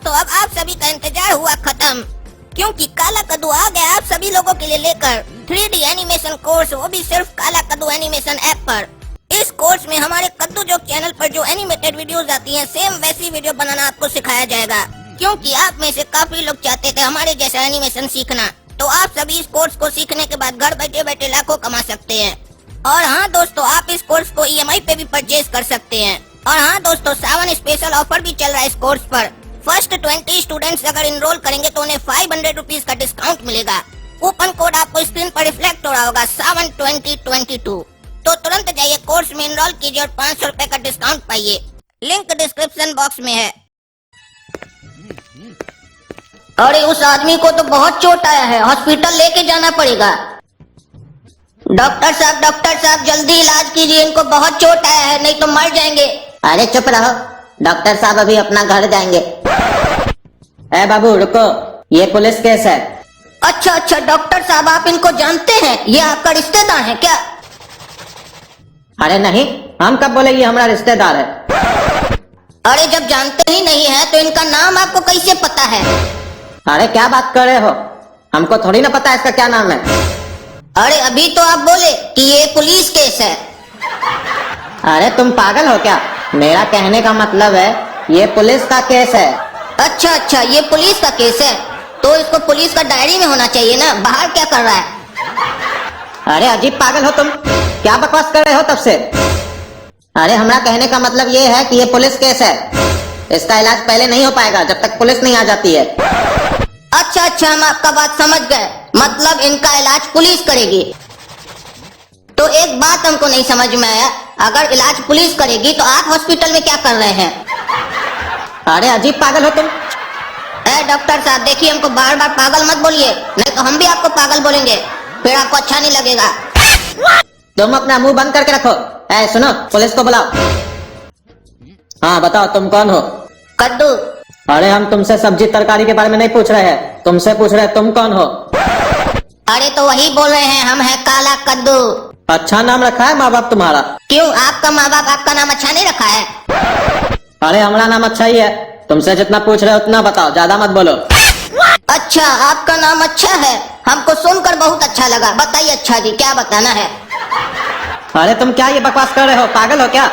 दोस्तों अब आप सभी का इंतजार हुआ खत्म, क्योंकि काला कद्दू आ गया आप सभी लोगों के लिए लेकर 3D एनिमेशन कोर्स, वो भी सिर्फ काला कद्दू एनिमेशन ऐप पर। इस कोर्स में हमारे कद्दू जोक चैनल पर जो एनिमेटेड वीडियोस आती हैं, सेम वैसी वीडियो बनाना आपको सिखाया जाएगा, क्योंकि आप में से काफी लोग चाहते थे हमारे जैसा एनिमेशन सीखना। तो आप सभी इस कोर्स को सीखने के बाद घर बैठे बैठे लाखों कमा सकते हैं। और हाँ दोस्तों, आप इस कोर्स को EMI पे भी परचेज कर सकते हैं। और हाँ दोस्तों, सावन स्पेशल ऑफर भी चल रहा है इस कोर्स पर। फर्स्ट 20 स्टूडेंट्स अगर इनरोल करेंगे तो उन्हें 500 रुपीज का डिस्काउंट मिलेगा। कूपन कोड आपको स्क्रीन पर रिफ्लेक्ट हो रहा होगा, सावन 2022। तो तुरंत जाइए कोर्स में इनरोल कीजिए और 500 रुपए का डिस्काउंट पाइए। लिंक डिस्क्रिप्शन बॉक्स में है। अरे उस आदमी को तो बहुत चोट आया है, हॉस्पिटल लेके जाना पड़ेगा। डॉक्टर साहब जल्दी इलाज कीजिए, इनको बहुत चोट आया है, नहीं तो मर जाएंगे। अरे चुप रहो, डॉक्टर साहब अभी अपना घर जाएंगे। ए बाबू रुको, ये पुलिस केस है। अच्छा डॉक्टर साहब, आप इनको जानते हैं? ये आपका रिश्तेदार है क्या? अरे नहीं, हम कब बोले ये हमारा रिश्तेदार है। अरे जब जानते ही नहीं है तो इनका नाम आपको कैसे पता है? अरे क्या बात कर रहे हो, हमको थोड़ी ना पता है इसका क्या नाम है। अरे अभी तो आप बोले कि ये पुलिस केस है। अरे तुम पागल हो क्या? मेरा कहने का मतलब है ये पुलिस का केस है। अच्छा ये पुलिस का केस है, तो इसको पुलिस का डायरी में होना चाहिए ना, बाहर क्या कर रहा है? अरे अजीब पागल हो तुम, क्या बकवास कर रहे हो तब से। अरे हमारा कहने का मतलब ये है कि ये पुलिस केस है, इसका इलाज पहले नहीं हो पाएगा जब तक पुलिस नहीं आ जाती है। अच्छा हम आपका बात समझ गए, मतलब इनका इलाज पुलिस करेगी। तो एक बात हमको नहीं समझ में आया, अगर इलाज पुलिस करेगी तो आप हॉस्पिटल में क्या कर रहे हैं? अरे अजीब पागल हो तुम। डॉक्टर साहब देखिए, हमको बार बार पागल मत बोलिए, नहीं तो हम भी आपको पागल बोलेंगे, फिर आपको अच्छा नहीं लगेगा। तुम अपना मुंह बंद करके रखो। सुनो, पुलिस को बुलाओ। हाँ बताओ, तुम कौन हो? कद्दू। अरे हम तुमसे सब्जी तरकारी के बारे में नहीं पूछ रहे हैं, तुमसे पूछ रहे हैं तुम कौन हो। अरे तो वही बोल रहे हैं, हम है काला कद्दू। अच्छा नाम रखा है माँ बाप तुम्हारा? क्यों, आपका माँ बाप आपका नाम अच्छा नहीं रखा है? अरे हमारा नाम अच्छा ही है, तुमसे जितना पूछ रहे हो उतना बताओ, ज्यादा मत बोलो। अच्छा आपका नाम अच्छा है, हमको सुनकर बहुत अच्छा लगा। बताइए अच्छा जी, क्या बताना है? अरे तुम क्या ये बकवास कर रहे हो, पागल हो क्या?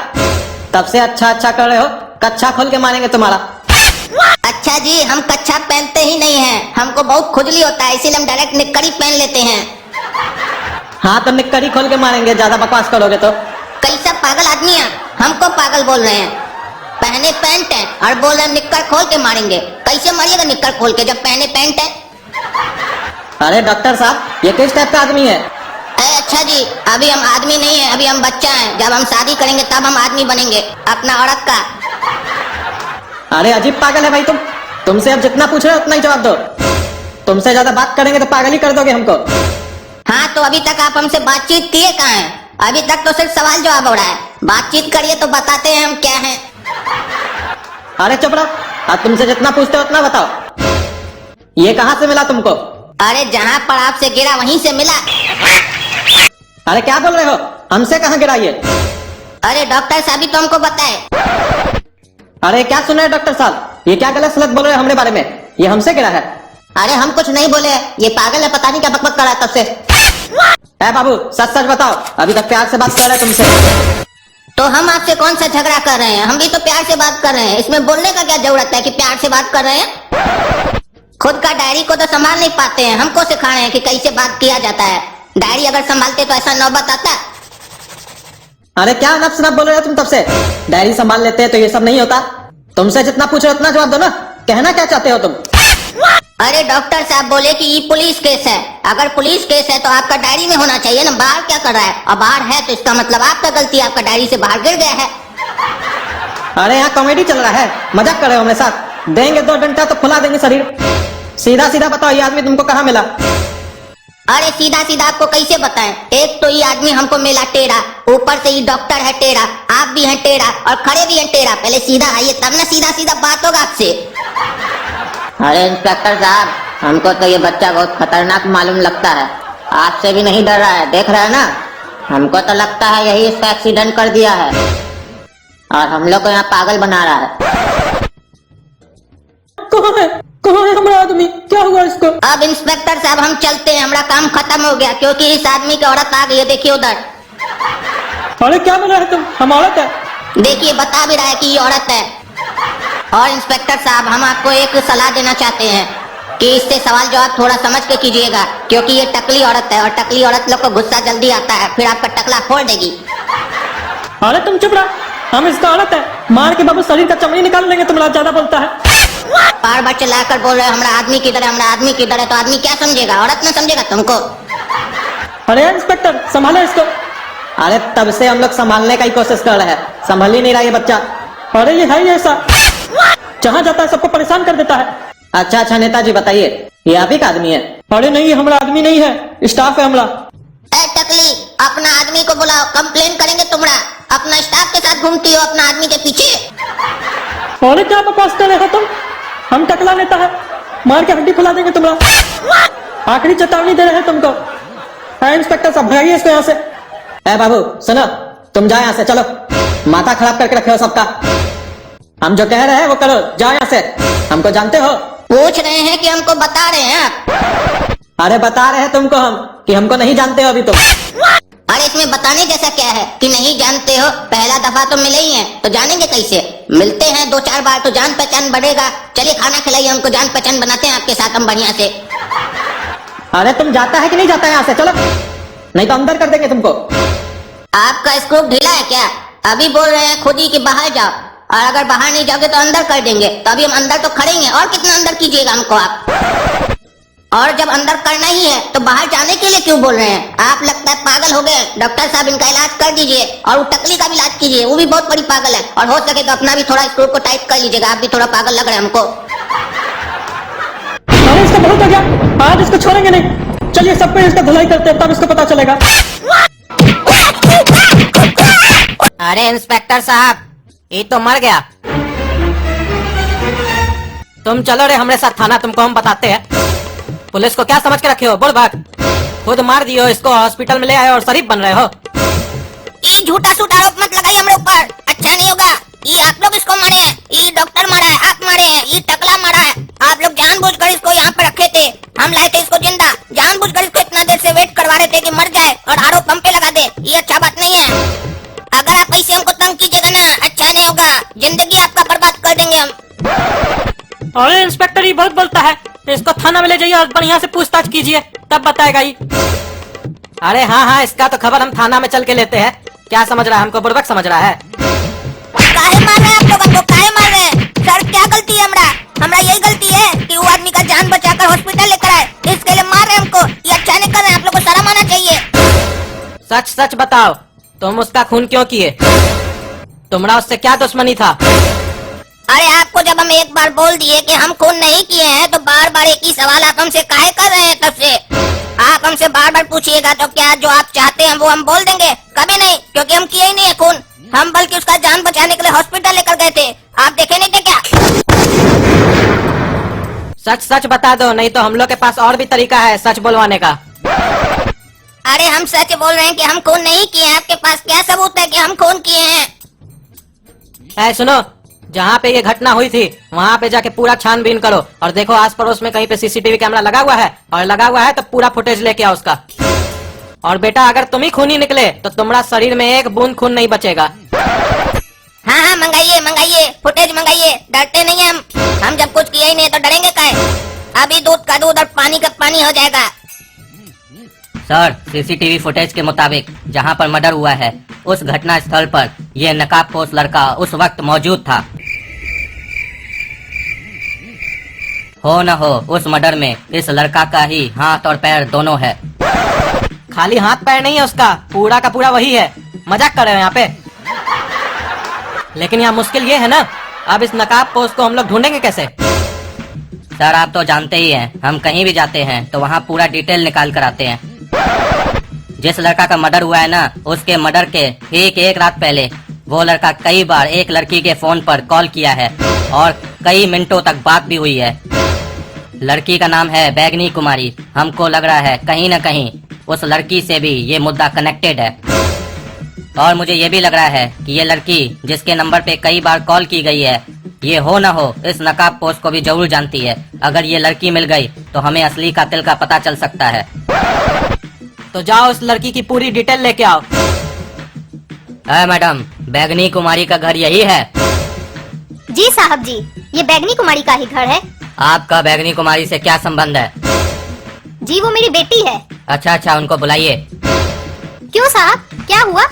तब से अच्छा कर रहे हो, कच्छा खोल के मारेंगे तुम्हारा। अच्छा जी, हम कच्छा पहनते ही नहीं हैं, हमको बहुत खुजली होता है, इसीलिए हम डायरेक्ट निक्करी पहन लेते हैं। हाँ तो निक्करी खोल के मारेंगे, ज्यादा बकवास करोगे तो। कैसा पागल आदमी है, हमको पागल बोल रहे हैं? पहने पैंट है और बोल रहे हैं निक्कर खोल के मारेंगे। कैसे मारिएगा निक्कर खोल के जब पहने पैंट है? अरे डॉक्टर साहब, ये किस टाइप का आदमी है? अच्छा जी, अभी हम आदमी नहीं है, अभी हम बच्चा हैं, जब हम शादी करेंगे तब हम आदमी बनेंगे, अपना औरत का। अरे अजीब पागल है भाई तुम, तुमसे अब जितना पूछ रहे हो उतना ही जवाब दो, तुमसे ज्यादा बात करेंगे तो पागल ही कर दोगे हमको। हाँ तो अभी तक आप हमसे बातचीत किए कहाँ हैं? अभी तक तो सिर्फ सवाल जवाब हो रहा है, बातचीत करिए तो बताते हैं हम क्या हैं। अरे चुप रहो, अब तुमसे जितना पूछते हो उतना बताओ, ये कहाँ से मिला तुमको? अरे जहाँ पर आपसे गिरा वहीं से मिला। अरे क्या बोल रहे हो, हमसे कहाँ गिरा ये? अरे डॉक्टर साहब ही तो हमको बताए। अरे क्या सुन रहे हैं डॉक्टर साहब, ये क्या गलत सलत बोल रहे हो हमारे बारे में, ये हमसे गिरा है। अरे हम कुछ नहीं बोले, ये पागल है, पता नहीं क्या बकबक कर रहा है तब से। बाबू सच बताओ, अभी तक प्यार से बात कर रहे हैं तुमसे। तो हम आपसे कौन सा झगड़ा कर रहे हैं, हम भी तो प्यार से बात कर रहे हैं, इसमें बोलने का क्या जरूरत है कि प्यार से बात कर रहे हैं? खुद का डायरी को तो संभाल नहीं पाते हैं, हमको सिखा रहे हैं कि कैसे बात किया जाता है। डायरी अगर संभालते तो ऐसा नौबत आता। अरे क्या नफ सनफ बोल रहे हो तुम तब से, डायरी संभाल लेते हैं तो ये सब नहीं होता। तुमसे जितना पूछ रहे हो उतना जवाब दो ना, कहना क्या चाहते हो तुम? अरे डॉक्टर साहब बोले कि ये पुलिस केस है, अगर पुलिस केस है तो आपका डायरी में होना चाहिए ना, बाहर क्या कर रहा है? और बाहर है तो इसका मतलब आपका गलती, आपका डायरी से बाहर गिर गया है। अरे यहाँ कॉमेडी चल रहा है, मजाक कर रहे हो मेरे साथ? देंगे 2 डंडा तो फुला देंगे शरीर। सीधा बताओ, ये आदमी तुमको कहाँ मिला? अरे सीधा आपको कैसे बताएं? एक तो ये आदमी हमको मिला टेढ़ा, ऊपर से ये डॉक्टर है टेढ़ा, आप भी हैं टेढ़ा और खड़े भी हैं टेढ़ा। पहले सीधा आइए तब ना सीधा बात होगा आपसे। अरे इंस्पेक्टर साहब, हमको तो ये बच्चा बहुत खतरनाक मालूम लगता है, आपसे भी नहीं डर रहा है, देख रहे हैं ना? हमको तो लगता है यही इसका एक्सीडेंट कर दिया है और हम लोग को यहाँ पागल बना रहा है। इंस्पेक्टर साहब हम चलते हैं, हमारा काम खत्म हो गया क्योंकि इस आदमी की औरत आ गई है। देखिए उधर। अरे क्या बोल रहे हो तुम, हम औरत है। देखिए बता भी रहा है कि ये औरत है। और इंस्पेक्टर साहब हम आपको एक सलाह देना चाहते हैं कि इससे सवाल जवाब थोड़ा समझ के कीजिएगा, क्योंकि ये टकली औरत है और टकली औरत लोग को गुस्सा जल्दी आता है, फिर आपका टकला फोड़ देगी। अरे तुम चुप रहा, हम इसका औरत है, मार के बाबू शरीर का चमड़ी निकाल लेंगे, तुम ज्यादा बोलता है। बार बार चिल्लाकर बोल रहे हो हमारा आदमी किधर है, हमारा आदमी किधर है, तो आदमी क्या समझेगा, औरत ना समझेगा तुमको। अरे इंस्पेक्टर संभालो इसको। अरे तब से हम लोग संभालने का ही कोशिश कर रहे हैं, संभल ही नहीं रहा ये बच्चा। अरे ये है ही ऐसा, जहाँ जाता है सबको परेशान कर देता है। अच्छा अच्छा नेताजी बताइए, ये आप ही का आदमी है? अरे नहीं, ये हमारा आदमी नहीं है, स्टाफ है हमारा। ए टकली, अपना आदमी को बुलाओ, कंप्लेन करेंगे तुमरा। अपना स्टाफ के साथ घूमती हो अपना आदमी के पीछे। अरे क्या बकवास कर रहे हो तुम, हम टकला नेता है, मार के हड्डी फुला देंगे तुम्हारा। आखिरी चेतावनी दे रहे हैं तुमको। है इंस्पेक्टर साहब, भगाइए इसको यहाँ से। ए बाबू सुनो, तुम जाओ यहाँ से, चलो। माथा खराब करके रखे हो सबका। हम जो कह रहे हैं वो करो, जाओ यहाँ से। हमको जानते हो? पूछ रहे हैं कि हमको बता रहे हैं आप? अरे बता रहे हैं तुमको हम कि हमको नहीं जानते हो अभी तुम। अरे इसमें बताने जैसा क्या है कि नहीं जानते हो? पहला दफा तो मिले ही हैं, तो जानेंगे कैसे? मिलते हैं 2-4 बार तो जान पहचान बढ़ेगा। चलिए खाना खिलाइए हमको, जान पहचान बनाते हैं आपके साथ हम बढ़िया से। अरे तुम जाता है कि नहीं जाता है यहाँ से, चलो, नहीं तो अंदर कर देंगे तुमको। आपका स्क्रू ढीला है क्या? अभी बोल रहे हैं खुद ही कि बाहर जाओ, और अगर बाहर नहीं जाओगे तो अंदर कर देंगे। तो अभी हम अंदर तो खड़े ही हैं, और कितना अंदर कीजिएगा हमको आप? और जब अंदर करना ही है तो बाहर जाने के लिए क्यों बोल रहे हैं? आप लगता है पागल हो गए। डॉक्टर साहब इनका इलाज कर दीजिए, और वो टकली का भी इलाज कीजिए, वो भी बहुत बड़ी पागल है। और हो सके तो अपना भी थोड़ा स्क्रू को टाइट कर लीजिएगा, आप भी थोड़ा पागल लग रहे हैं हमको। अरे इसका बहुत हो गया, आज इसको छोड़ेंगे नहीं। चलिए सब पे इसका धुलाई करते हैं, तब इसको पता चलेगा। अरे इंस्पेक्टर साहब, ये तो मर गया। तुम चलो रे हमरे साथ थाना, तुमको हम बताते हैं। पुलिस को क्या समझ के रखे हो, बोल भाग। खुद मार दियो इसको, हॉस्पिटल में ले आए और शरीफ बन रहे हो। ये झूठा सूट आरोप मत लगाइए हमरे ऊपर, अच्छा नहीं होगा। ये आप लोग इसको मारे हैं, ये डॉक्टर मारा है, आप मारे हैं, ये टकला मारा है। आप लोग जानबूझकर इसको यहाँ पे रखे थे, हम लाए थे इसको जिंदा। जानबूझकर इसको इतना देर से वेट करवा रहे थे कि मर जाए और आरोप हम पे लगा दे, ये अच्छा बात नहीं है। अगर आप ऐसे हमको तंग कीजिएगा ना, अच्छा नहीं होगा, जिंदगी आपका बर्बाद कर देंगे हम। अरे इंस्पेक्टर ये बहुत बोलता है, इसको थाना में ले जाइए और बढ़िया से पूछताछ कीजिए, तब बताएगा ये। अरे हाँ हाँ, इसका तो खबर हम थाना में चल के लेते हैं। क्या समझ रहा है, हमको बुड़बक समझ रहा है? काहे मार रहे हैं आप लोग हमको, काहे मार रहे हैं? सर क्या गलती है हमरा यही गलती है कि वो आदमी का जान बचाकर हॉस्पिटल लेकर आए, इसके लिए मार रहे हैं हमको। ये अच्छा नहीं कर रहे हैं, आप लोग को शर्म आना चाहिए। सच सच बताओ, तुम उसका खून क्यों किए? तुम्हारा उससे क्या दुश्मनी था? अरे आपको जब हम एक बार बोल दिए कि हम खून नहीं किए हैं, तो बार बार एक ही सवाल आप हमसे काहे कर रहे हैं? तब से आप हमसे बार बार पूछिएगा तो क्या जो आप चाहते हैं वो हम बोल देंगे? कभी नहीं, क्योंकि हम किए ही नहीं है खून। हम बल्कि उसका जान बचाने के लिए हॉस्पिटल लेकर गए थे, आप देखे नहीं थे क्या? सच सच बता दो, नहीं तो हम लोग के पास और भी तरीका है सच बोलवाने का। अरे हम सच बोल रहे हैं कि हम खून नहीं किए हैं, आपके पास क्या सबूत है कि हम खून किए हैं? ऐ सुनो, जहाँ पे ये घटना हुई थी वहाँ पे जाके पूरा छानबीन करो और देखो आस पड़ोस में कहीं पे सीसीटीवी कैमरा लगा हुआ है, और लगा हुआ है तो पूरा फुटेज लेके आओ उसका। और बेटा अगर तुम ही खूनी निकले तो तुम्हारा शरीर में एक बूंद खून नहीं बचेगा। हाँ हाँ मंगाइए मंगाइए, फुटेज मंगाइए, डरते नहीं हम जब कुछ किया ही नहीं तो डरेंगे काहे? अभी दूध का दूध और पानी का पानी हो जाएगा। सर, सीसीटीवी फुटेज के मुताबिक जहां पर मर्डर हुआ है उस घटना स्थल पर यह नकाबपोश लड़का उस वक्त मौजूद था। हो न हो उस मर्डर में इस लड़का का ही हाथ और पैर दोनों है। खाली हाथ पैर नहीं है उसका, पूरा का पूरा वही है। मजाक कर रहे हो यहाँ पे? लेकिन यहाँ मुश्किल ये है ना, अब इस नकाबपोश को हम लोग ढूंढेंगे कैसे? सर आप तो जानते ही हैं, हम कहीं भी जाते हैं तो वहाँ पूरा डिटेल निकाल कर आते हैं। जिस लड़का का मर्डर हुआ है ना, उसके मर्डर के ठीक एक रात पहले वो लड़का कई बार एक लड़की के फोन पर कॉल किया है और कई मिनटों तक बात भी हुई है। लड़की का नाम है बैगनी कुमारी। हमको लग रहा है कहीं न कहीं उस लड़की से भी ये मुद्दा कनेक्टेड है। और मुझे ये भी लग रहा है कि ये लड़की जिसके नंबर पे कई बार कॉल की गई है ये हो ना हो इस नकाबपोश को भी जरूर जानती है। अगर ये लड़की मिल गई तो हमें असली कातिल का पता चल सकता है। तो जाओ उस लड़की की पूरी डिटेल लेके आओ। मैडम, बैगनी कुमारी का घर यही है? जी साहब जी, ये बैगनी कुमारी का ही घर है। आपका बैगनी कुमारी से क्या संबंध है? जी वो मेरी बेटी है। अच्छा अच्छा, उनको बुलाइए। क्यों साहब, क्या हुआ?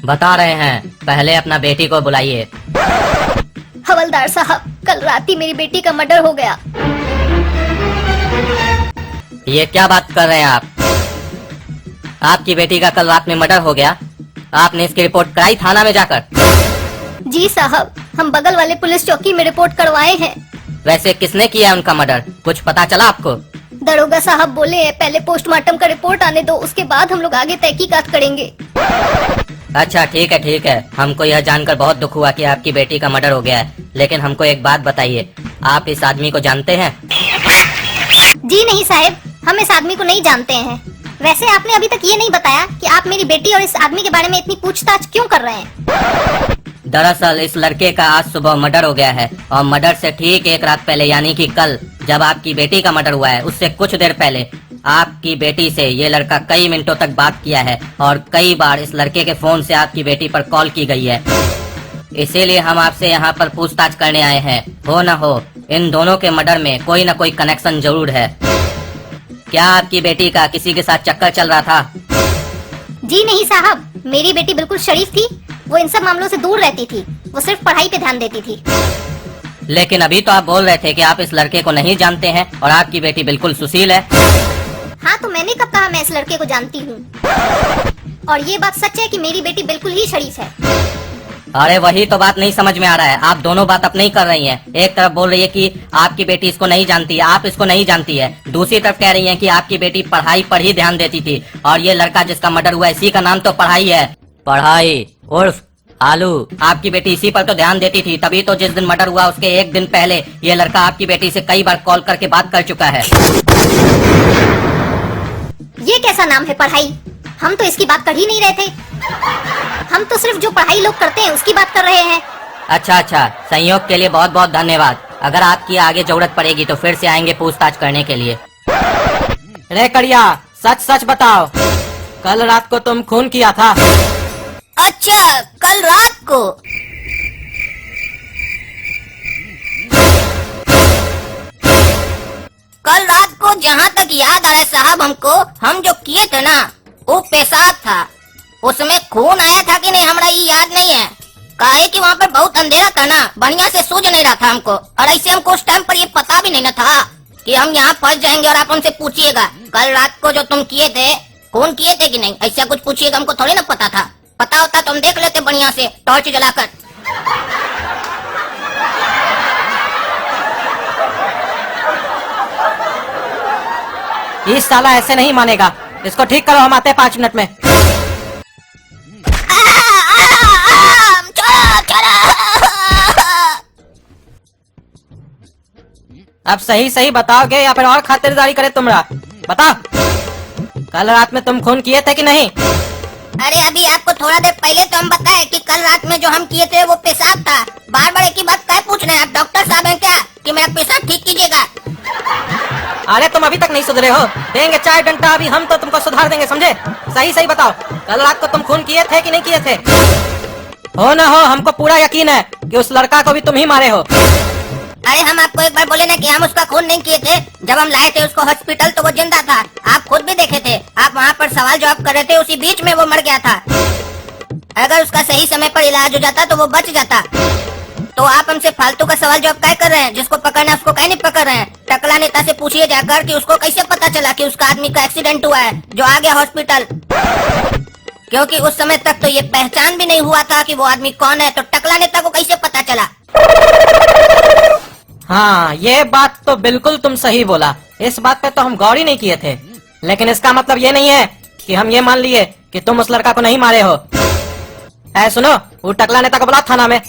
बता रहे हैं, पहले अपना बेटी को बुलाइए। हवलदार साहब, कल रात ही मेरी बेटी का मर्डर हो गया। ये क्या बात कर रहे हैं आप? आपकी बेटी का कल रात में मर्डर हो गया? आपने इसकी रिपोर्ट कराई थाना में जाकर? जी साहब, हम बगल वाले पुलिस चौकी में रिपोर्ट करवाए हैं। वैसे किसने किया उनका मर्डर, कुछ पता चला आपको? दरोगा साहब बोले हैं पहले पोस्टमार्टम का रिपोर्ट आने दो, उसके बाद हम लोग आगे तहकीकात करेंगे। अच्छा ठीक है, हमको यह जानकर बहुत दुख हुआ कि आपकी बेटी का मर्डर हो गया है। लेकिन हमको एक बात बताइए, आप इस आदमी को जानते हैं? जी नहीं साहब, हम इस आदमी को नहीं जानते हैं। वैसे आपने अभी तक ये नहीं बताया कि आप मेरी बेटी और इस आदमी के बारे में इतनी पूछताछ क्यों कर रहे हैं? दरअसल इस लड़के का आज सुबह मर्डर हो गया है और मर्डर से ठीक एक रात पहले यानी कि कल जब आपकी बेटी का मर्डर हुआ है उससे कुछ देर पहले आपकी बेटी से ये लड़का कई मिनटों तक बात किया है और कई बार इस लड़के के फोन से आपकी बेटी पर कॉल की गई है। इसीलिए हम आपसे यहाँ पर पूछताछ करने आए हैं। हो न हो इन दोनों के मर्डर में कोई न कोई कनेक्शन जरूर है। क्या आपकी बेटी का किसी के साथ चक्कर चल रहा था? जी नहीं साहब, मेरी बेटी बिल्कुल शरीफ थी। वो इन सब मामलों से दूर रहती थी, वो सिर्फ पढ़ाई पे ध्यान देती थी। लेकिन अभी तो आप बोल रहे थे कि आप इस लड़के को नहीं जानते हैं और आपकी बेटी बिल्कुल सुशील है। हाँ तो मैंने कब कहा मैं इस लड़के को जानती हूँ? और ये बात सच है कि मेरी बेटी बिल्कुल ही शरीफ है। अरे वही तो बात नहीं समझ में आ रहा है, आप दोनों बात अपनी कर रही हैं। एक तरफ बोल रही है कि आपकी बेटी इसको नहीं जानती है, आप इसको नहीं जानती है। दूसरी तरफ कह रही है कि आपकी बेटी पढ़ाई पर ही ध्यान देती थी और ये लड़का जिसका मर्डर हुआ इसी का नाम तो पढ़ाई है। पढ़ाई उर्फ आलू, आपकी बेटी इसी पर तो ध्यान देती थी, तभी तो जिस दिन मर्डर हुआ उसके एक दिन पहले ये लड़का आपकी बेटी से कई बार कॉल करके बात कर चुका है। ये कैसा नाम है पढ़ाई? हम तो इसकी बात कर ही नहीं रहे थे। हम तो सिर्फ जो पढ़ाई लोग करते हैं उसकी बात कर रहे हैं। अच्छा, सहयोग के लिए बहुत बहुत धन्यवाद। अगर आपकी आगे जरूरत पड़ेगी तो फिर से आएंगे पूछताछ करने के लिए। रे कड़िया, सच सच बताओ, कल रात को तुम खून किया था? अच्छा, कल रात को? कल रात को जहाँ तक याद आ रहा है साहब हमको, हम जो किए थे ना वो पेशाब था। उसमें खून आया था कि नहीं हमरा ये याद नहीं है, काहे कि वहाँ पर बहुत अंधेरा था ना, बढ़िया से सूझ नहीं रहा था हमको। और ऐसे हमको उस टाइम पर ये पता भी नहीं ना था कि हम यहाँ फंस जाएंगे और आप हमसे पूछिएगा कल रात को जो तुम किए थे खून किए थे कि नहीं, ऐसा कुछ पूछिएगा। हमको थोड़ी ना पता था, पता होता तो हम देख लेते बढ़िया से टॉर्च जलाकर। इस साला ऐसे नहीं मानेगा, इसको ठीक करो, हम आते हैं 5 मिनट में। अब सही सही बताओगे या फिर और खातिरदारी करे तुमरा? बताओ, कल रात में तुम खून किए थे कि नहीं? अरे अभी आपको थोड़ा देर पहले तो हम बताए कि कल रात में जो हम किए थे वो पेशाब था। बार बार एक ही बात क्या पूछ रहे हैं? आप डॉक्टर साहब हैं क्या कि मेरा पेशाब ठीक कीजिएगा? अरे तुम अभी तक नहीं सुधरे हो, देंगे चाय डंडा, अभी हम तो तुमको सुधार देंगे, समझे? सही सही बताओ, कल रात को तुम खून किए थे कि नहीं किए थे? हो ना हो, हमको पूरा यकीन है कि उस लड़का को भी तुम ही मारे हो। अरे हम आपको एक बार बोले ना कि हम उसका खून नहीं किए थे। जब हम लाए थे उसको हॉस्पिटल तो वो जिंदा था, आप खुद भी देखे थे। आप वहाँ पर सवाल जवाब कर रहे थे, उसी बीच में वो मर गया था। अगर उसका सही समय पर इलाज हो जाता तो वो बच जाता। तो आप हमसे फालतू का सवाल जवाब क्या कर रहे हैं? जिसको पकड़ना उसको कहीं नहीं पकड़ रहे हैं। टकला नेता से पूछिए जाकर कि उसको कैसे पता चला कि उसका आदमी का एक्सीडेंट हुआ है जो आ गया हॉस्पिटल, क्योंकि उस समय तक तो ये पहचान भी नहीं हुआ था कि वो आदमी कौन है। तो टकला नेता को कैसे पता चला? हाँ, ये बात तो बिल्कुल तुम सही बोला, इस बात पे तो हम गौर ही नहीं किए थे। लेकिन इसका मतलब ये नहीं है कि हम ये मान लिए कि तुम उस लड़का को नहीं मारे हो। ऐ सुनो, वो टकला नेता को बुला थाना में।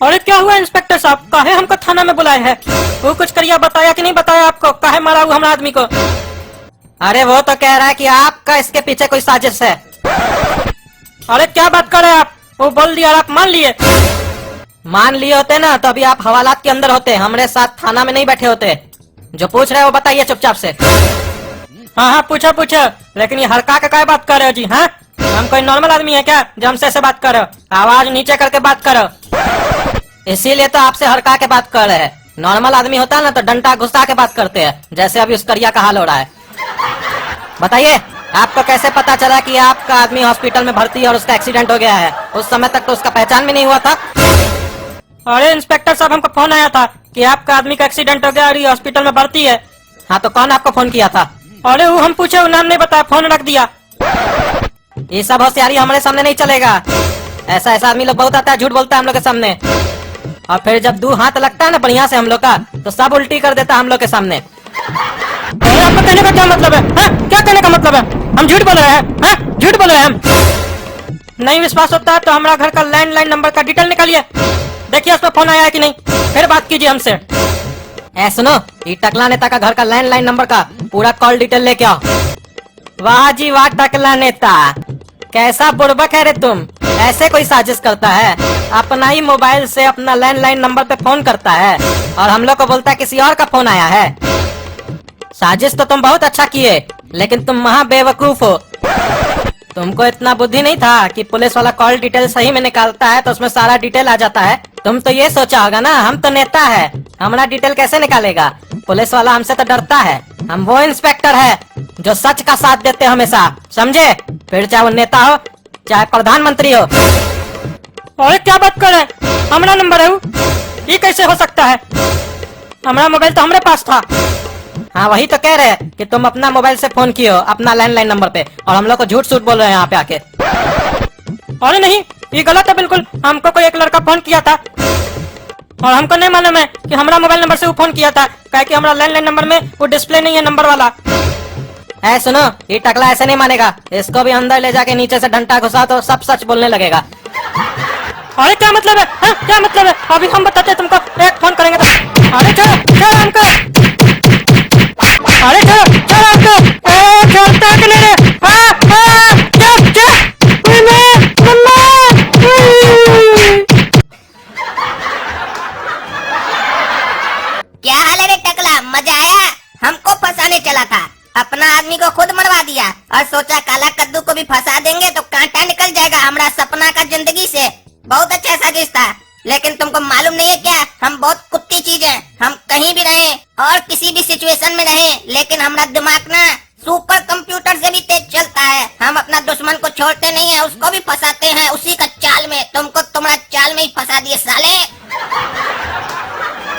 अरे क्या हुआ इंस्पेक्टर साहब, काहे हमको थाना में बुलाए हैं? वो कुछ करिया बताया कि नहीं बताया आपको, काहे मारा हुआ हमारा आदमी को? अरे वो तो कह रहा है कि आपका इसके पीछे कोई साजिश है। अरे क्या बात कर रहे हैं आप? वो बोल दिया और आप मान लिए? मान लिए होते ना तो अभी आप हवालात के अंदर होते, हमरे साथ थाना में नहीं बैठे होते। जो पूछ रहे हो बताइए चुपचाप से। हाँ हाँ पूछो पूछो, लेकिन ये हड़का के क्या बात कर रहे हो जी? हाँ, हम कोई नॉर्मल आदमी है क्या जो हमसे ऐसे बात करो? आवाज नीचे करके बात करो। इसीलिए तो आपसे हड़का के बात कर रहे हैं। नॉर्मल आदमी होता है ना तो डंडा घुसा के बात करते हैं, जैसे अभी उस करिया का हाल हो रहा है। बताइए आपको कैसे पता चला कि आपका आदमी हॉस्पिटल में भर्ती है और उसका एक्सीडेंट हो गया है? उस समय तक तो उसका पहचान भी नहीं हुआ था। अरे इंस्पेक्टर साहब, हमको फोन आया था कि आपका आदमी का एक्सीडेंट हो गया और ये हॉस्पिटल में भर्ती है। हाँ तो कौन आपको फोन किया था? अरे वो हम पूछे, वो नाम नहीं बताया, फोन रख दिया। ये सब होशियारी हमारे सामने नहीं चलेगा। ऐसा ऐसा आदमी लोग बहुत आता है, झूठ बोलता है हम लोग के सामने, और फिर जब 2 हाथ लगता है ना बढ़िया से हम लोग का, तो सब उल्टी कर देता है हम लोग के सामने। अरे आपका कहने का क्या मतलब है? क्या कहने का मतलब है? हम झूठ बोल रहे हैं? झूठ बोल रहे हैं हम? नहीं विश्वास होता है तो हमारा घर का लैंडलाइन नंबर का डिटेल निकालिए, देखिए उस पर फोन आया है कि नहीं, फिर बात कीजिए हमसे। सुनो, ये टकला नेता का घर का लैंडलाइन नंबर का पूरा कॉल डिटेल लेके आओ। वाह जी वाह टकला नेता, कैसा बुड़बक है रे तुम। ऐसे कोई साजिश करता है, अपना ही मोबाइल से अपना लैंडलाइन नंबर पे फोन करता है और हम लोग को बोलता है किसी और का फोन आया है। साजिश तो तुम बहुत अच्छा किए, लेकिन तुम महा बेवकूफ हो। तुमको इतना बुद्धि नहीं था कि पुलिस वाला कॉल डिटेल सही में निकालता है तो उसमें सारा डिटेल आ जाता है। तुम तो ये सोचा होगा ना हम तो नेता है, हमारा डिटेल कैसे निकालेगा? पुलिस वाला हमसे तो डरता है। हम वो इंस्पेक्टर है जो सच का साथ देते हमेशा, समझे? फिर चाहे वो नेता हो चाहे प्रधानमंत्री हो। अरे क्या बात कर रहे हैं? हमारा नंबर है वो? ये कैसे हो सकता है? हमारा मोबाइल तो हमारे पास था। हाँ वही तो कह रहे हैं कि तुम अपना मोबाइल से फोन किए हो अपना लैंडलाइन नंबर पे, और हम लोग को झूठ सूट बोल रहे हैं यहाँ पे आके। अरे नहीं, ये गलत है बिल्कुल। हमको कोई एक लड़का फोन किया था और हमको नहीं मालूम है कि हमारा मोबाइल नंबर से वो फोन किया था, क्या कि हमारा लैंडलाइन नंबर में वो डिस्प्ले नहीं है नंबर वाला। सुनो, ये टकला ऐसे नहीं मानेगा, इसको भी अंदर ले जाके नीचे से डंडा घुसा तो सब सच बोलने लगेगा। अरे क्या मतलब है? क्या मतलब है? अभी हम बताते हैं तुमको, एक फोन करेंगे तो। अरे चलो हमको, अरे चलो हमको, चलता कि नहीं रे? क्या हाल है रे टकला, मजा आया? हमको फंसाने चला था, अपना आदमी को खुद मरवा दिया और सोचा काला कद्दू को भी फंसा देंगे तो कांटा निकल जाएगा हमारा सपना का जिंदगी से। बहुत अच्छा साजिश था, लेकिन तुमको मालूम नहीं है क्या, हम बहुत कुत्ती चीज है। हम कहीं भी रहे और किसी भी सिचुएशन में रहे, लेकिन हमारा दिमाग ना सुपर कंप्यूटर से भी तेज चलता है। हम अपना दुश्मन को छोड़ते नहीं है, उसको भी फंसाते हैं उसी का चाल में। तुमको तुम्हारा चाल में ही फंसा दिए साले।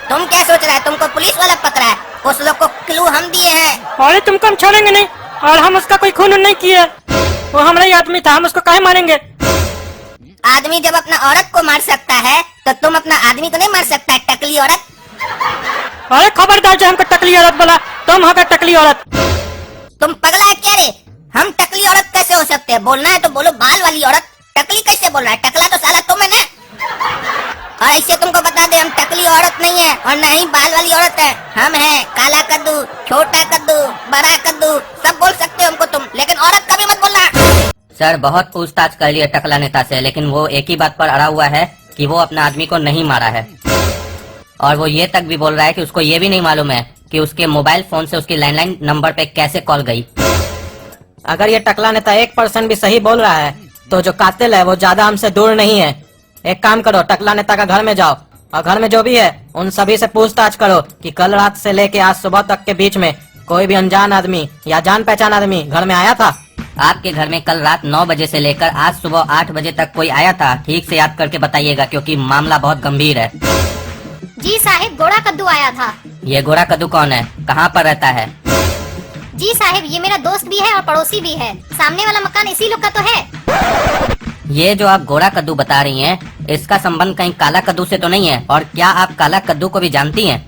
तुम क्या सोच रहा है तुमको पुलिस वाला पकड़ा है? उस लोग को क्लू हम दिए हैं। अरे तुमको हम छोड़ेंगे नहीं, और हम उसका कोई खून नहीं किए, वो हमारा ही आदमी था, हम उसको काहे मारेंगे? आदमी जब अपना औरत को मार सकता है तो तुम अपना आदमी को नहीं मार सकता है, टकली औरत। अरे खबरदार जो हमको टकली औरत बोला, तुम हो गए टकली औरत। तुम पगला है क्या रे? हम टकली औरत कैसे हो सकते हैं? बोलना है तो बोलो बाल वाली औरत, टकली कैसे बोल रहा है? टकला तो साला तुम है ना। और इसे तुमको बता दे, हम टकली औरत नहीं है और न ही बाल वाली औरत है। हम हैं काला कद्दू, छोटा कद्दू, बड़ा कद्दू, सब बोल सकते हो हमको तुम, लेकिन औरत कभी मत बोलना। सर बहुत पूछताछ कर लिए टकला नेता से, लेकिन वो एक ही बात पर अड़ा हुआ है कि वो अपना आदमी को नहीं मारा है, और वो ये तक भी बोल रहा है कि उसको ये भी नहीं मालूम है कि उसके मोबाइल फोन से उसकी लैंडलाइन नंबर पे कैसे कॉल गई। अगर ये टकला नेता 1% भी सही बोल रहा है तो जो कातिल है वो ज्यादा हमसे दूर नहीं है। एक काम करो, टकला नेता का घर में जाओ और घर में जो भी है उन सभी से पूछताछ करो कि कल रात से लेके आज सुबह तक के बीच में कोई भी अनजान आदमी या जान पहचान आदमी घर में आया था। आपके घर में कल रात 9 बजे से लेकर आज सुबह 8 बजे तक कोई आया था? ठीक से याद करके बताइएगा, क्योंकि मामला बहुत गंभीर है। जी साहिब, गोरा कद्दू आया था। ये गोरा कद्दू कौन है? कहाँ पर रहता है? जी साहिब, ये मेरा दोस्त भी है और पड़ोसी भी है। सामने वाला मकान इसी लोग का तो है। ये जो आप गोरा कद्दू बता रही हैं, इसका संबंध कहीं काला कद्दू से तो नहीं है? और क्या आप काला कद्दू को भी जानती हैं?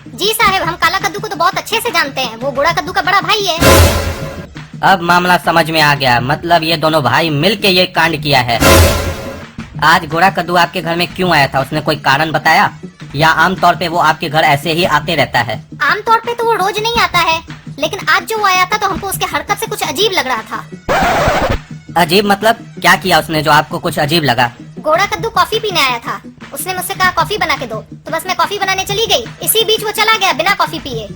जी साहिब, हम काला कद्दू को तो बहुत अच्छे से जानते हैं, वो गोरा कद्दू का बड़ा भाई है। अब मामला समझ में आ गया, मतलब ये दोनों भाई मिलके ये कांड किया है। आज गोरा कद्दू आपके घर में क्यों आया था? उसने कोई कारण बताया, या आमतौर पे वो आपके घर ऐसे ही आते रहता है? आमतौर पे तो वो रोज नहीं आता है, लेकिन आज जो वो आया था तो हमको उसके हरकत से कुछ अजीब लग रहा था। अजीब मतलब क्या किया उसने जो आपको कुछ अजीब लगा? घोड़ा कद्दू कॉफी पीने आया था। उसने मुझसे कहा कॉफी बना के दो, तो बस मैं कॉफी बनाने चली गई। इसी बीच वो चला गया बिना कॉफी पिए।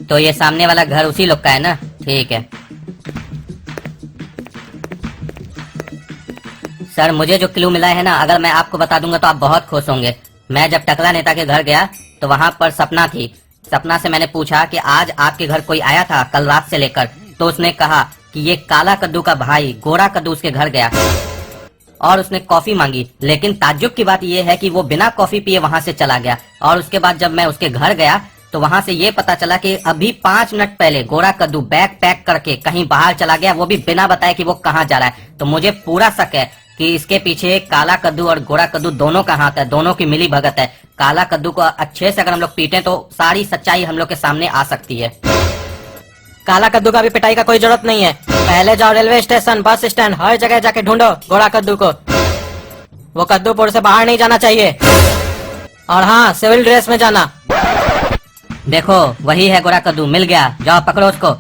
तो ये सामने वाला घर उसी लोग का है ना? ठीक है सर, मुझे जो क्लू मिला है ना, अगर मैं आपको बता दूंगा तो आप बहुत खुश होंगे। मैं जब टकला नेता के घर गया तो वहाँ पर सपना थी। सपना से मैंने पूछा कि आज आपके घर कोई आया था कल रात से लेकर, तो उसने कहा कि ये काला कद्दू का भाई गोरा कद्दू उसके घर गया और उसने कॉफी मांगी। लेकिन ताज्जुब की बात यह है कि वो बिना कॉफी पिए वहाँ से चला गया। और उसके बाद जब मैं उसके घर गया तो वहाँ से ये पता चला कि अभी 5 मिनट पहले गोरा कद्दू बैग पैक करके कहीं बाहर चला गया, वो भी बिना बताए कि वो कहाँ जा रहा है। तो मुझे पूरा शक है कि इसके पीछे काला कद्दू और गोरा कद्दू दोनों का हाथ है, दोनों की मिली भगत है। काला कद्दू को अच्छे से अगर हम लोग पीटे तो सारी सच्चाई हम लोग के सामने आ सकती है। काला कद्दू का भी पिटाई का कोई जरूरत नहीं है। पहले जाओ रेलवे स्टेशन, बस स्टैंड, हर जगह जाके ढूंढो गोरा कद्दू को। वो कद्दूपुर से बाहर नहीं जाना चाहिए। और हाँ, सिविल ड्रेस में जाना। देखो वही है गोरा कद्दू, मिल गया, जाओ पकड़ो उसको।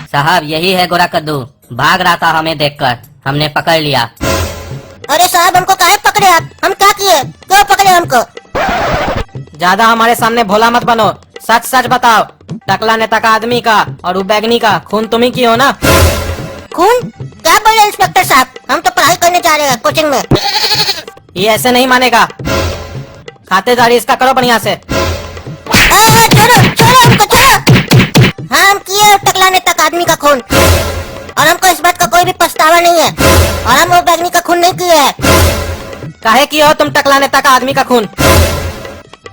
साहब यही है गोरा कद्दू, भाग रहा था हमें देखकर, हमने पकड़ लिया। अरे साहब, हमको काहे पकड़े आप? हम क्या किए? क्यों पकड़े हमको? ज्यादा हमारे सामने भोला मत बनो, सच सच बताओ। टकला नेता का आदमी का और बैगनी का खून तुम ही की हो ना? खून? क्या बोल रहे इंस्पेक्टर साहब? हम तो पढ़ाई करने जा रहे हैं कोचिंग में। ये ऐसे नहीं मानेगा। खातेदारी इसका करो बढ़िया से। छोड़ो छोड़ो हमको, छोड़ो। हाँ, हम किए टकला नेता का आदमी का खून, और हमको इस बात का कोई भी पछतावा नहीं है। और हम वो बैगनी का खून नहीं किए है। काहे की हो तुम टकला नेता का आदमी का खून?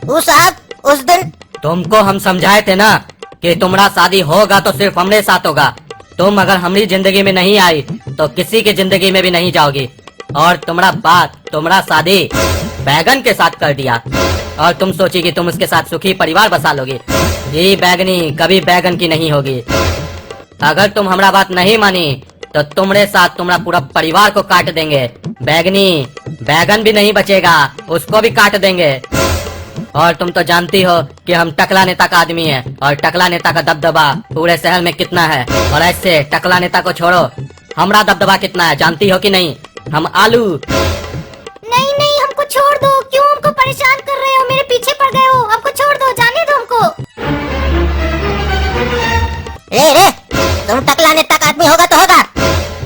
वो साहब, उस दिन तुमको हम समझाए थे ना कि तुम्हारा शादी होगा तो सिर्फ हमरे साथ होगा। तुम अगर हमारी जिंदगी में नहीं आई तो किसी की जिंदगी में भी नहीं जाओगी। और तुम्हारा बात, तुम्हारा शादी बैगन के साथ कर दिया और तुम सोची कि तुम उसके साथ सुखी परिवार बसा लोगी। ये बैगनी कभी बैगन की नहीं होगी। अगर तुम हमारा बात नहीं मानी तो तुम्हारे साथ तुम्हारा पूरा परिवार को काट देंगे। बैगनी बैगन भी नहीं बचेगा, उसको भी काट देंगे। और तुम तो जानती हो कि हम टकला नेता का आदमी हैं और टकला नेता का दबदबा पूरे शहर में कितना है। और ऐसे टकला नेता को छोड़ो, हमारा दबदबा कितना है जानती हो कि नहीं? हम आलू। नहीं नहीं, हमको छोड़ दो। क्यों हमको परेशान कर रहे हो? मेरे पीछे पड़ गए हो। हमको छोड़ दो, जाने दो हमको। रे, तुम टकला नेता का आदमी होगा तो होगा।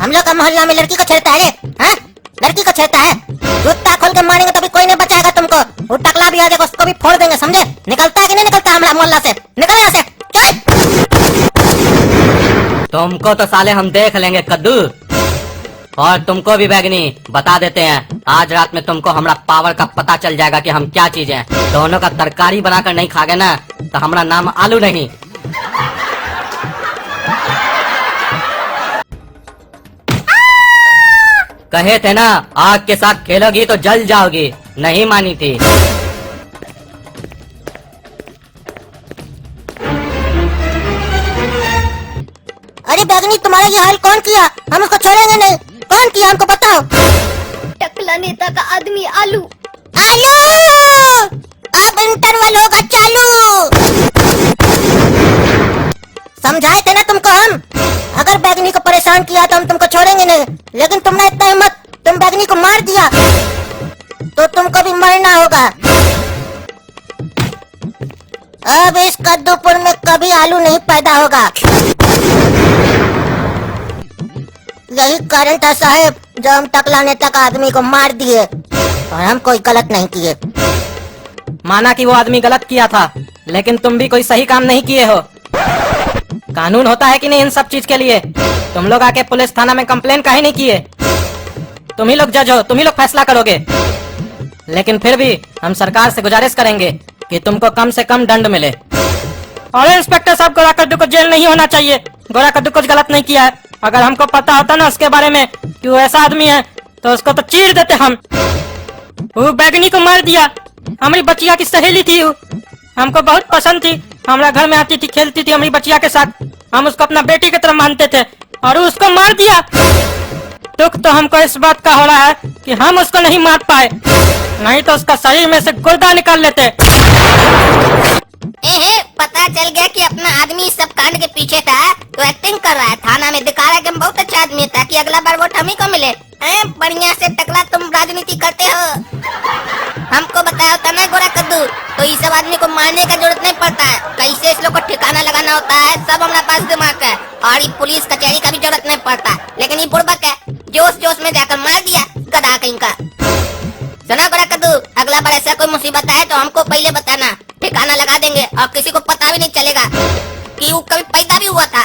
हम लोग का मोहल्ला में लड़की को छेड़ता है रे? हाँ? लड़की को छेड़ता है? जूता खोल के मारेंगे तो भी कोई नहीं बचाएगा तुमको। वो टकला भी आ जाएगा, उसको भी फोड़ देंगे, समझे? निकलता है कि नहीं निकलता हमारा मोहल्ला से? निकल यहाँ से, चल। तुमको तो साले हम देख लेंगे कद्दू। और तुमको भी बैगनी बता देते हैं, आज रात में तुमको हमारा पावर का पता चल जाएगा कि हम क्या चीज हैं। दोनों का तरकारी बनाकर नहीं खागे ना तो हमारा नाम आलू नहीं। कहे थे ना आग के साथ खेलोगी तो जल जाओगी, नहीं मानी थी। अरे बैगनी, तुम्हारा ये हाल कौन किया? हम उसको छोड़ेंगे नहीं। कौन किया हमको बताओ। टकला नेता का आदमी आलू। आलू, अब इंटरवल होगा चालू। समझाए थे ना तुमको हम, अगर बैगनी को परेशान किया तो हम तुमको छोड़ेंगे नहीं। लेकिन तुमने इतना हिम्मत, तुम बैगनी को मार दिया तो तुमको भी मरना होगा। अब इस कद्दूपुर में कभी आलू नहीं पैदा होगा। यही कारण था साहब जो हम टकला नेता का आदमी को मार दिए, और हम कोई गलत नहीं किए। माना कि वो आदमी गलत किया था, लेकिन तुम भी कोई सही काम नहीं किए हो। कानून होता है कि नहीं इन सब चीज के लिए? तुम लोग आके पुलिस थाना में कंप्लेन काहे नहीं किए? तुम ही लोग जज हो, तुम ही लोग फैसला करोगे। लेकिन फिर भी हम सरकार से गुजारिश करेंगे कि तुमको कम से कम दंड मिले। और इंस्पेक्टर साहब, गोरा कद्दू को जेल नहीं होना चाहिए। गोरा कद्दू कुछ गलत नहीं किया है। अगर हमको पता होता ना उसके बारे में कि वो ऐसा आदमी है तो उसको तो चीर देते हम। वो बैगनी को मार दिया। हमारी बच्चिया की सहेली थी, वो हमको बहुत पसंद थी। हमारा घर में आती थी, खेलती थी हमारी बच्चिया के साथ। हम उसको अपना बेटी की तरह मानते थे और उसको मार दिया। दुख तो हमको इस बात का हो रहा है कि हम उसको नहीं मार पाए, नहीं तो उसका शरीर में से गुर्दा निकाल लेते। पता चल गया कि अपना आदमी इस सब कांड के पीछे था, तो एक्टिंग कर रहा है, थाना में दिखा रहा है कि हम बहुत अच्छा आदमी है, ताकि अगला बार वोट हम ही को मिले। बढ़िया से टकला तुम राजनीति करते हो। हमको बताया होता ना गोरा कद्दू, तो इस सब आदमी को मारने का जरूरत नहीं पड़ता है, कैसे इस लोग को ठिकाना लगाना होता है, सब हमारे पास दिमाग है, और ये पुलिस कचहरी का भी जरूरत नहीं पड़ता। लेकिन ये बुड़बक है, जोश जोश में जाकर मार दिया गधा कहीं का। सुना गोरा कद्दू, अगला बार ऐसा कोई मुसीबत आए तो हमको पहले बताना, ठिकाना लगा देंगे और किसी को पता भी नहीं चलेगा कि वो कभी पैदा भी हुआ था।